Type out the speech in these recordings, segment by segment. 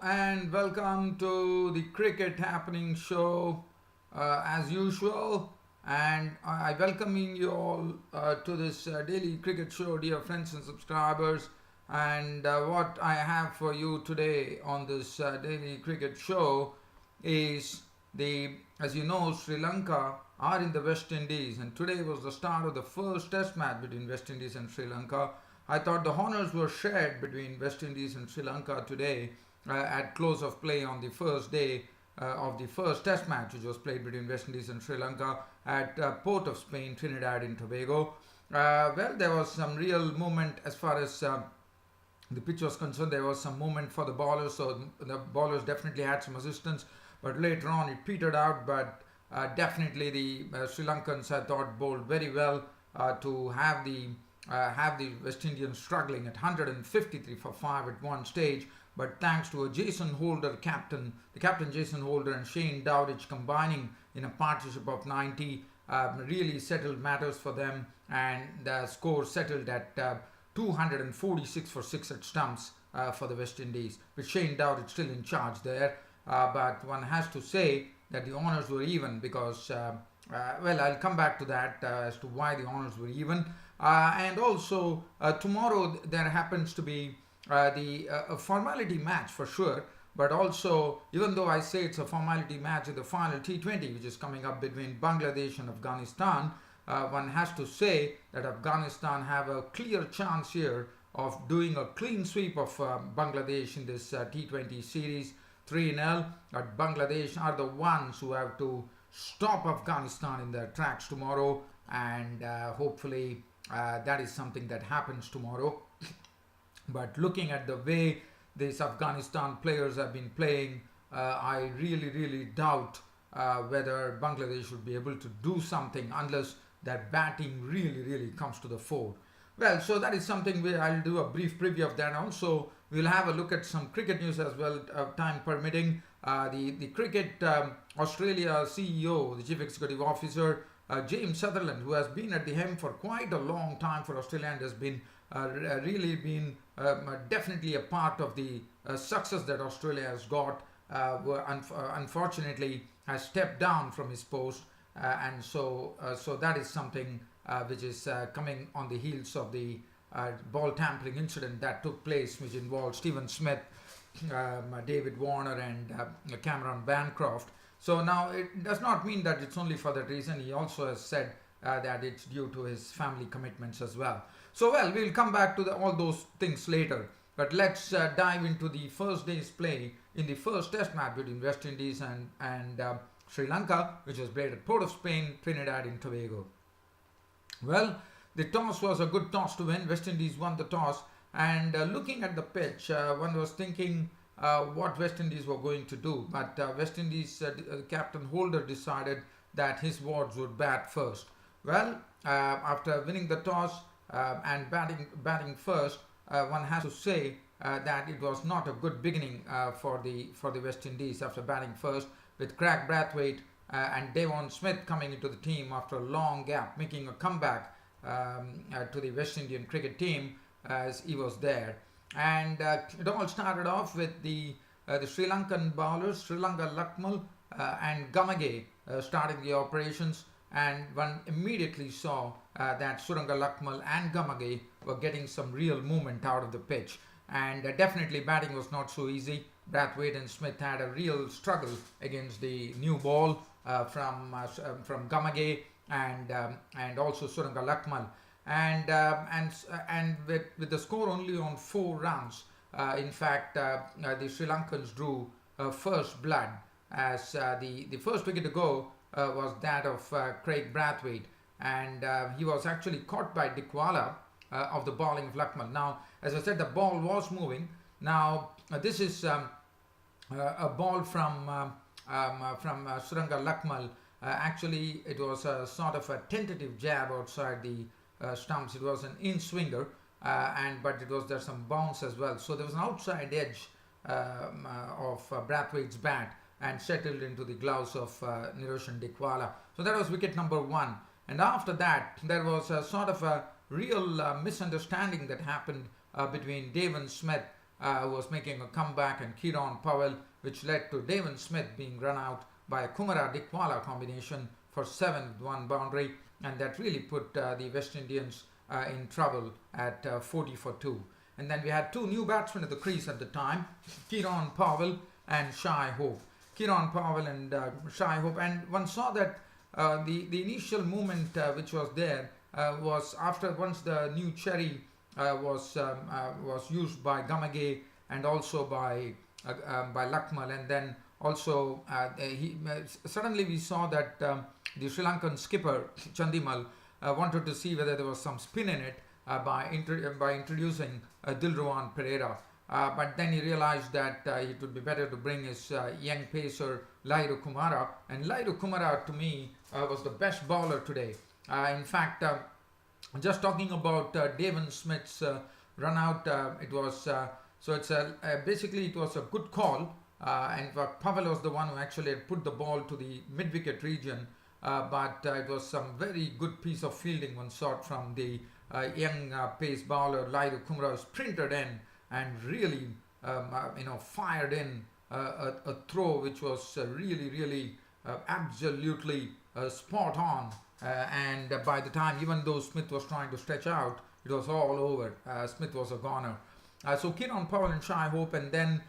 and welcome to the Cricket Happening Show as usual. And I welcoming you all to this daily cricket show, dear friends and subscribers. And what I have for you today on this daily cricket show is as you know, Sri Lanka are in the West Indies, and today was the start of the first Test match between West Indies and Sri Lanka. I thought the honours were shared between West Indies and Sri Lanka today at close of play on the first day of the first Test match, which was played between West Indies and Sri Lanka at Port of Spain, Trinidad and Tobago. Well, there was some real movement as far as the pitch was concerned. There was some movement for the bowlers, so the bowlers definitely had some assistance. But later on, it petered out. But definitely the Sri Lankans, I thought, bowled very well to have the West Indians struggling at 153 for 5 at one stage. But thanks to a Jason Holder captain, the captain Jason Holder and Shane Dowditch combining in a partnership of 90, really settled matters for them, and the score settled at 246 for 6 at stumps for the West Indies, with Shane Dowditch still in charge there. But one has to say that the honours were even because, well, I'll come back to that as to why the honours were even. And also, tomorrow there happens to be a formality match for sure, but also, even though I say it's a formality match in the final T20, which is coming up between Bangladesh and Afghanistan, one has to say that Afghanistan have a clear chance here of doing a clean sweep of Bangladesh in this T20 series 3-0. But Bangladesh are the ones who have to stop Afghanistan in their tracks tomorrow, and hopefully that is something that happens tomorrow. But looking at the way these Afghanistan players have been playing, I really doubt whether Bangladesh would be able to do something unless that batting really comes to the fore. Well, so that is something I'll do a brief preview of that. Also, we'll have a look at some cricket news as well, time permitting. The cricket Australia CEO, the Chief Executive Officer, James Sutherland, who has been at the helm for quite a long time for Australia and has been really been definitely a part of the success that Australia has got, unfortunately has stepped down from his post, and so that is something which is coming on the heels of the ball tampering incident that took place, which involved Stephen Smith, David Warner and Cameron Bancroft. So now it does not mean that it's only for that reason. He also has said that it's due to his family commitments as well. So, well, we'll come back to all those things later. But let's dive into the first day's play in the first Test match between West Indies and Sri Lanka, which was played at Port of Spain, Trinidad and Tobago. Well, the toss was a good toss to win. West Indies won the toss. And looking at the pitch, one was thinking what West Indies were going to do. But West Indies captain Holder decided that his wards would bat first. Well, after winning the toss and batting first, one has to say that it was not a good beginning for the West Indies after batting first, with Craig Brathwaite and Devon Smith coming into the team after a long gap, making a comeback to the West Indian cricket team as he was there. And it all started off with the Sri Lankan bowlers, Suranga Lakmal and Gamage starting the operations, and one immediately saw that Suranga Lakmal and Gamage were getting some real movement out of the pitch, and definitely batting was not so easy. Brathwaite and Smith had a real struggle against the new ball from Gamage and also Suranga Lakmal, and with the score only on 4 runs, in fact the Sri Lankans drew first blood, as the first wicket to go was that of Craig Brathwaite, and he was actually caught by Dikwala of the bowling of Lakmal. Now, as I said, the ball was moving. Now, this is a ball from Suranga Lakmal. Actually, it was a sort of a tentative jab outside the stumps. It was an in-swinger, but there's some bounce as well. So there was an outside edge of Brathwaite's bat and settled into the gloves of Niroshan Dikwala. So that was wicket number 1. And after that, there was a sort of a real misunderstanding that happened between Devon Smith who was making a comeback, and Kieron Powell, which led to Devon Smith being run out by a Kumara-Dikwala combination for 7-1 boundary, and that really put the West Indians in trouble at 40 for 2. And then we had two new batsmen at the crease at the time, Kieron Powell and Shai Hope. Kieron Powell and Shai Hope, and one saw that the initial movement which was there was after once the new cherry was used by Gamage and also by Lakmal, and then also suddenly we saw that the Sri Lankan skipper Chandimal wanted to see whether there was some spin in it by introducing Dilruwan Pereira. But then he realized that it would be better to bring his young pacer Lairu Kumara, and Lairu Kumara to me was the best bowler today. In fact, just talking about Devon Smith's run out, it was basically it was a good call, and Pavel was the one who actually had put the ball to the mid-wicket region, but it was some very good piece of fielding, one shot from the young pace bowler Lairu Kumara, sprinted in and really fired in a throw which was really absolutely spot on, and by the time, even though Smith was trying to stretch out, it was all over. Smith was a goner. So Kieron Powell and Shai Hope, and then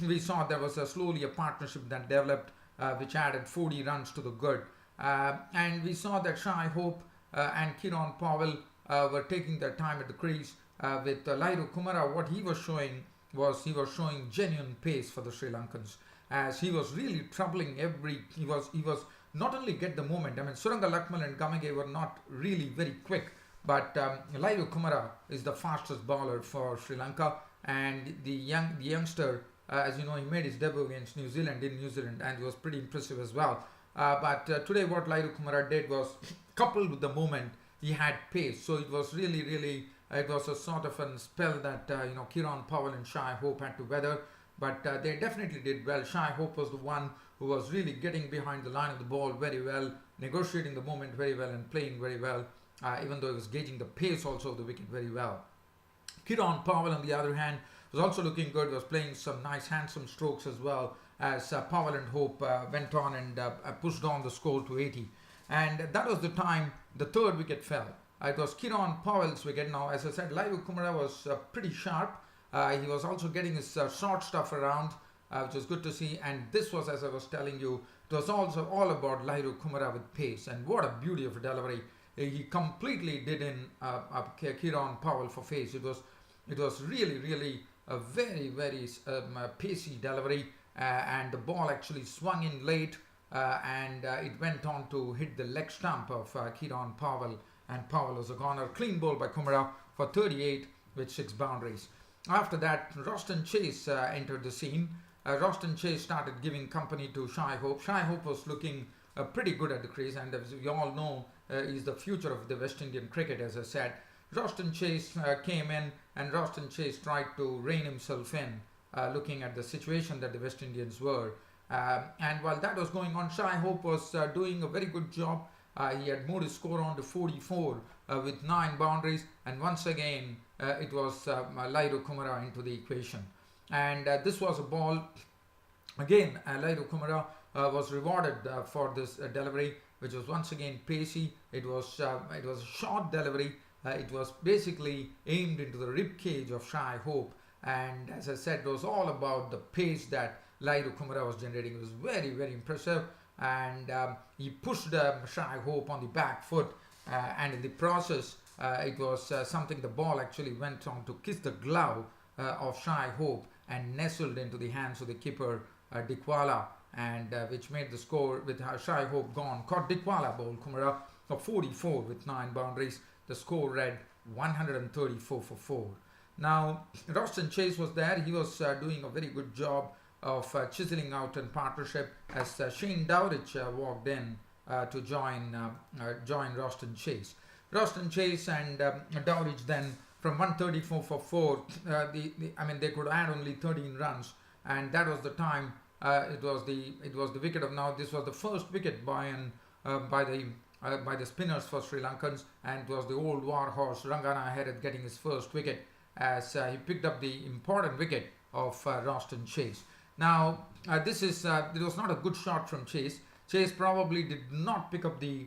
we saw there was slowly a partnership that developed which added 40 runs to the good, and we saw that Shai Hope and Kieron Powell were taking their time at the crease. With Lairu Kumara, what he was showing genuine pace for the Sri Lankans, as he was really troubling he was not only get the moment. I mean, Suranga Lakmal and Gamage were not really very quick, but Lairu Kumara is the fastest bowler for Sri Lanka, and the youngster, as you know, he made his debut against New Zealand in New Zealand, and he was pretty impressive as well. But today what Lairu Kumara did was, coupled with the moment, he had pace. So it was really it was a sort of a spell that Kieron Powell and Shai Hope had to weather, but they definitely did well. Shai Hope was the one who was really getting behind the line of the ball very well, negotiating the moment very well, and playing very well, even though he was gauging the pace also of the wicket very well. Kieron Powell, on the other hand, was also looking good, was playing some nice handsome strokes as well, as Powell and Hope went on and pushed on the score to 80. And that was the time the third wicket fell. It was Kieron Powell's wicket. Now, as I said, Lairu Kumara was pretty sharp. He was also getting his short stuff around, which was good to see. And this was, as I was telling you, it was also all about Lairu Kumara with pace. And what a beauty of a delivery. He completely did in Kieron Powell for pace. It was really a very pacey delivery. And the ball actually swung in late. And it went on to hit the leg stump of Kieron Powell, and Powell was a goner. Clean ball by Kumara for 38 with 6 boundaries. After that, Roston Chase entered the scene. Roston Chase started giving company to Shai Hope. Shai Hope was looking pretty good at the crease, and as we all know, is the future of the West Indian cricket, as I said. Roston Chase came in, and Roston Chase tried to rein himself in, looking at the situation that the West Indians were. And while that was going on, Shai Hope was doing a very good job. He had moved his score on to 44 with 9 boundaries, and once again it was Lairu Kumara into the equation. And this was a ball, again Lairu Kumara was rewarded for this delivery, which was once again pacey. It was a short delivery. It was basically aimed into the rib cage of Shai Hope, and as I said, it was all about the pace that Lairu Kumara was generating. It was very impressive, and he pushed Shai Hope on the back foot, and in the process it was something, the ball actually went on to kiss the glove of Shai Hope and nestled into the hands of the keeper Dikwala, and which made the score with Shai Hope gone. Caught Dikwala bowled Kumara for 44 with 9 boundaries. The score read 134 for 4. Now, Roston Chase was there. He was doing a very good job of chiseling out in partnership, as Shane Dowrich walked in to join Roston Chase. Roston Chase and Dowrich then, from 134 for 4, they could add only 13 runs, and that was the time. It was the wicket of, now this was the first wicket by the spinners for Sri Lankans, and it was the old war horse Rangana Herath getting his first wicket. as he picked up the important wicket of Roston Chase. Now, it was not a good shot from Chase. Chase probably did not pick up the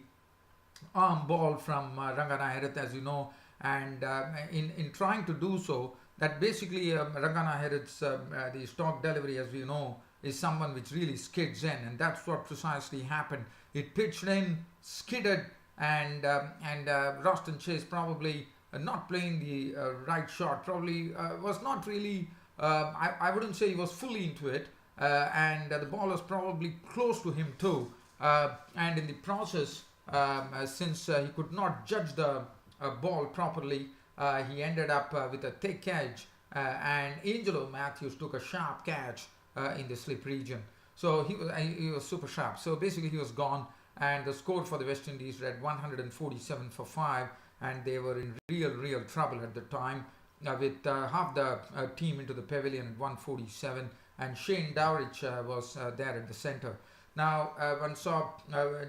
arm ball from Rangana as you know, and in trying to do so, that basically Rangana the stock delivery, as we know, is someone which really skids in, and that's what precisely happened. It pitched in, skidded, and Roston Chase probably not playing the right shot, probably was not really, I wouldn't say he was fully into it, and the ball was probably close to him too, and in the process, since he could not judge the ball properly, he ended up with a thick edge, and Angelo Matthews took a sharp catch in the slip region. So he was super sharp. So basically he was gone, and the score for the West Indies read 147 for 5, and they were in real trouble at the time, with half the team into the pavilion at 147, and Shane Dowrich was there at the center. Now one saw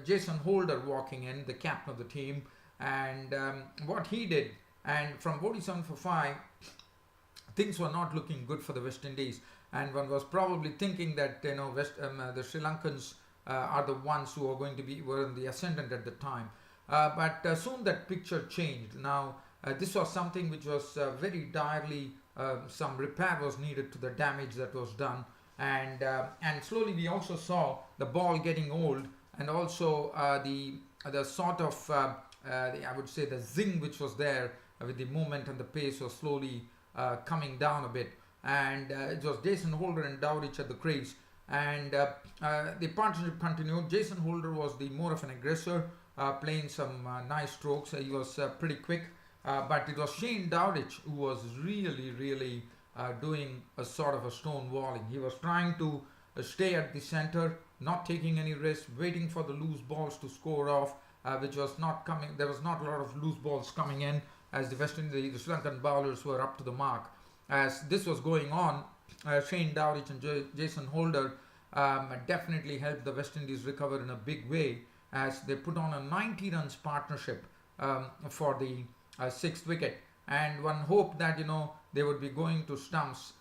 Jason Holder walking in, the captain of the team, and what he did, and from 47 for 5, things were not looking good for the West Indies, and one was probably thinking that the Sri Lankans are the ones who were in the ascendant at the time. But soon that picture changed. Now this was something which was very direly, some repair was needed to the damage that was done, and slowly we also saw the ball getting old, and also the sort of I would say the zing which was there with the movement and the pace was slowly coming down a bit, and it was Jason Holder and Dowrich at the crease, and the partnership continued. Jason Holder was the more of an aggressor, playing some nice strokes. He was pretty quick, but it was Shane Dowrich who was really doing a sort of a stonewalling. He was trying to stay at the center, not taking any risk, waiting for the loose balls to score off, which was not coming. There was not a lot of loose balls coming in, as the Sri Lankan bowlers were up to the mark. As this was going on, Shane Dowrich and Jason Holder definitely helped the West Indies recover in a big way, as they put on a 90 runs partnership for the 6th wicket, and one hoped that they would be going to stumps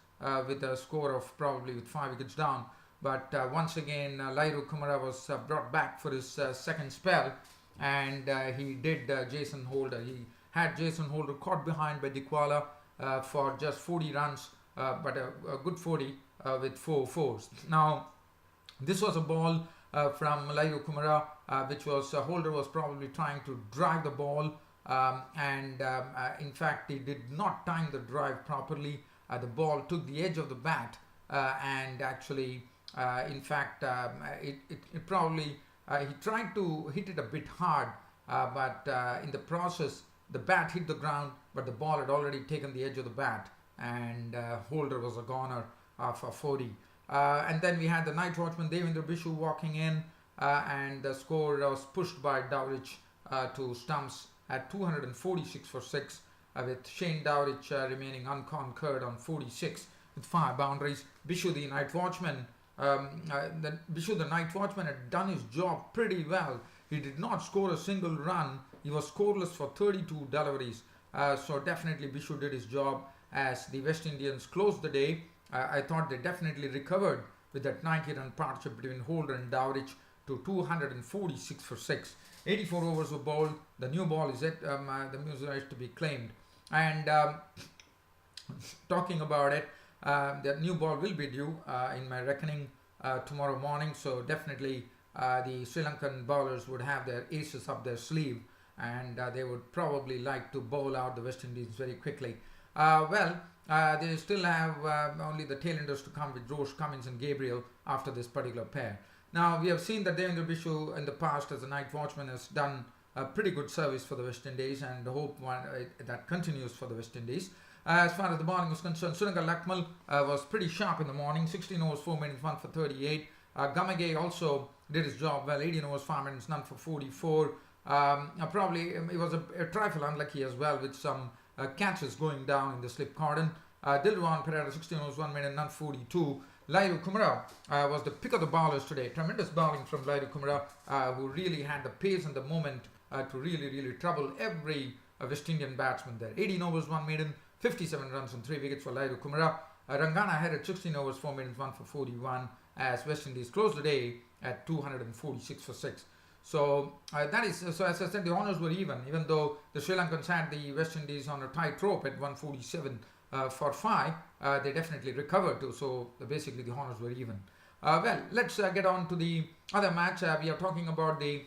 with a score of probably with 5 wickets down. But once again, Lairu Kumara was brought back for his second spell, and he did Jason Holder. He had Jason Holder caught behind by Dikwala for just 40 runs, but a good 40 with 4 fours. Now, this was a ball from Lairu Kumara, which was Holder was probably trying to drive the ball, and in fact he did not time the drive properly. The ball took the edge of the bat, and actually in fact it probably he tried to hit it a bit hard, but in the process the bat hit the ground, but the ball had already taken the edge of the bat, and Holder was a goner for 40. And then we had the night watchman Devendra Bishu walking in, and the score was pushed by Dowrich to stumps at 246 for 6, with Shane Dowrich remaining unconquered on 46 with 5 boundaries. Bishu, the night watchman, the night watchman had done his job pretty well. He did not score a single run. He was scoreless for 32 deliveries. So definitely Bishu did his job, as the West Indians closed the day. I thought they definitely recovered with that 90-run partnership between Holder and Dowrich to 246 for 6. 84 overs were bowled. The new ball is yet the music is to be claimed. And talking about it, the new ball will be due in my reckoning tomorrow morning. So definitely the Sri Lankan bowlers would have their aces up their sleeve, and they would probably like to bowl out the West Indies very quickly. They still have only the tailenders to come with Roche, Cummins and Gabriel after this particular pair. Now, we have seen that Devendra Bishu in the past as a night watchman has done a pretty good service for the West Indies, and hope that continues for the West Indies. As far as the bowling was concerned, Suranga Lakmal was pretty sharp in the morning, 16 overs, 4 minutes, 1 for 38. Gamage also did his job well, 18 overs, 5 minutes, none for 44. Probably it was a trifle unlucky as well, with some catches going down in the slip cordon. Dilruwan Pereira, 16 overs, 1 minute, none 42. Lairu Kumara was the pick of the bowlers today. Tremendous bowling from Lairu Kumara, who really had the pace and the moment to really trouble every West Indian batsman there. 18 overs, 1 maiden, 57 runs on 3 wickets for Lairu Kumara. Rangana had at 16 overs, 4 minutes, 1 for 41, as West Indies closed the day at 246 for 6. So that is, so as I said, the honours were even though the Sri Lankans had the West Indies on a tight rope at 147 for 5, they definitely recovered too. So basically the honours were even. Well, let's get on to the other match. We are talking about the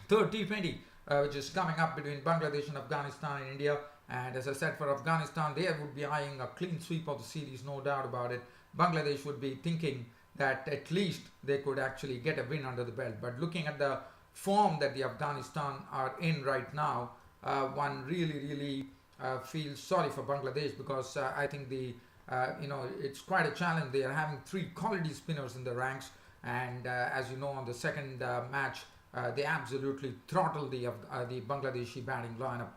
third T20, which is coming up between Bangladesh and Afghanistan and India. And as I said, for Afghanistan, they would be eyeing a clean sweep of the series, no doubt about it. Bangladesh would be thinking that at least they could actually get a win under the belt. But looking at the form that the Afghanistan are in right now, one really feels sorry for Bangladesh, because I think it's quite a challenge. They are having 3 quality spinners in the ranks, and as you know, on the second match, they absolutely throttled the Bangladeshi batting lineup.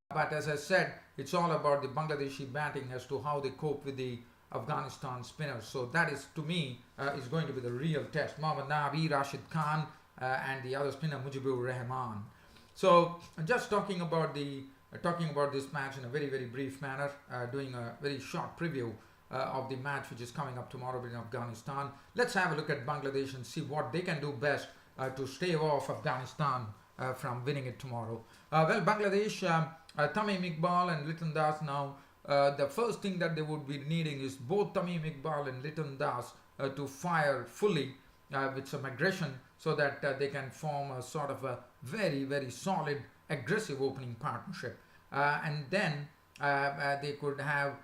But as I said, it's all about the Bangladeshi batting as to how they cope with the Afghanistan spinners. So that is, to me, is going to be the real test. Mohammad Nabi, Rashid Khan, and the other spinner Mujibur Rahman. So just talking about this match in a very brief manner, doing a very short preview of the match which is coming up tomorrow between Afghanistan. Let's have a look at Bangladesh and see what they can do best to stave off Afghanistan from winning it tomorrow. Well, Bangladesh, Tamim Iqbal and Liton Das now, the first thing that they would be needing is both Tamim Iqbal and Liton Das to fire fully with some aggression, so that they can form a sort of a very solid, aggressive opening partnership. And then they could have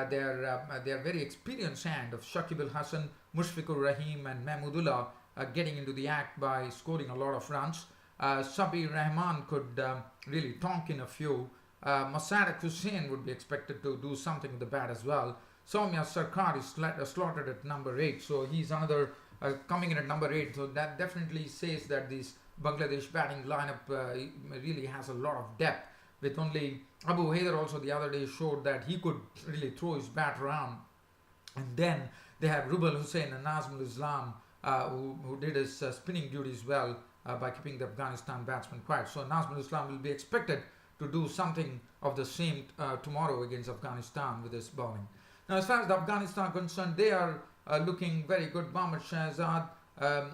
their very experienced hand of Shakib Al Hasan, Mushfiqur Rahim and Mahmudullah getting into the act by scoring a lot of runs. Sabir Rahman could really tonk in a few. Mosaddek Hussain would be expected to do something with the bat as well. Soumya Sarkar is slotted at number 8, so he's another coming in at number 8. So that definitely says that this Bangladesh batting lineup really has a lot of depth. With only Abu Haider also the other day showed that he could really throw his bat around. And then they have Rubal Hussain and Nazmul Islam who did his spinning duties well by keeping the Afghanistan batsmen quiet. So Nazmul Islam will be expected to do something of the same tomorrow against Afghanistan with his bowling. Now, as far as the Afghanistan are concerned, they are looking very good. Mohammad Shahzad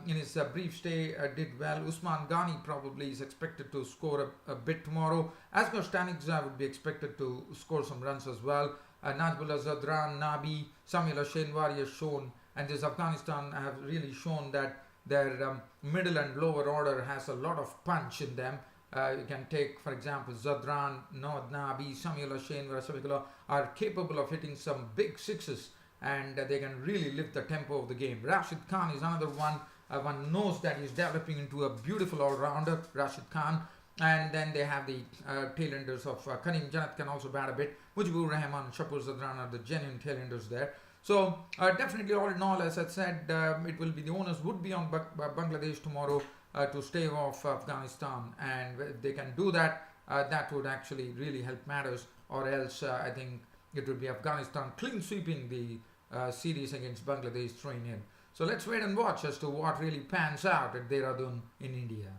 in his brief stay did well. Usman Ghani probably is expected to score a bit tomorrow. Asghar Stanikza would be expected to score some runs as well. Najmullah Zadran, Nabi, Samuel Shenwari has shown, and this Afghanistan have really shown that their middle and lower order has a lot of punch in them. You can take, for example, Zadran, Noad Nabi, Samuel Shenwari are capable of hitting some big sixes, and they can really lift the tempo of the game. Rashid Khan is another one. One knows that he's developing into a beautiful all-rounder, Rashid Khan. And then they have the tailenders of Karim Janat can also bat a bit. Mujibur Rahman and Shapur Zadran are the genuine tailenders there. So definitely, all in all, as I said, it will be, the onus would be on Bangladesh tomorrow to stave off Afghanistan, and if they can do that, that would actually really help matters. Or else I think it would be Afghanistan clean sweeping the series against Bangladesh 3-0. So let's wait and watch as to what really pans out at Dehradun in India.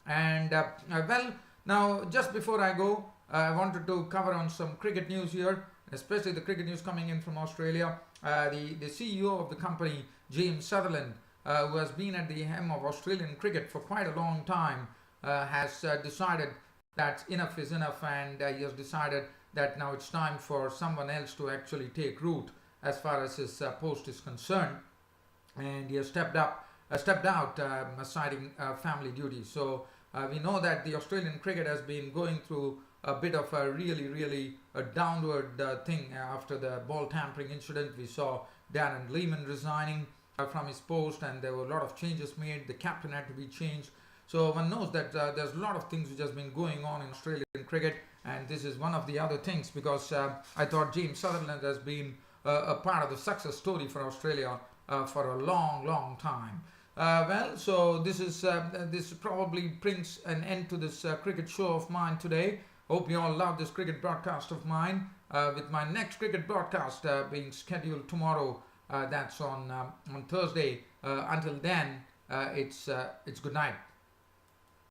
And well, now just before I go, I wanted to cover on some cricket news here, especially the cricket news coming in from Australia. The CEO of the company, James Sutherland, who has been at the helm of Australian cricket for quite a long time, has decided that enough is enough, and he has decided that now it's time for someone else to actually take root as far as his post is concerned, and he has stepped out, citing family duties. So we know that the Australian cricket has been going through a bit of a really downward thing after the ball tampering incident. We saw Darren Lehman resigning from his post, and there were a lot of changes made. The captain had to be changed. So one knows that there's a lot of things which has been going on in Australian cricket, and this is one of the other things, because I thought James Sutherland has been a part of the success story for Australia for a long time. Well, so this probably brings an end to this cricket show of mine today. Hope you all love this cricket broadcast of mine, with my next cricket broadcast being scheduled tomorrow. That's on Thursday. Until then, it's good night.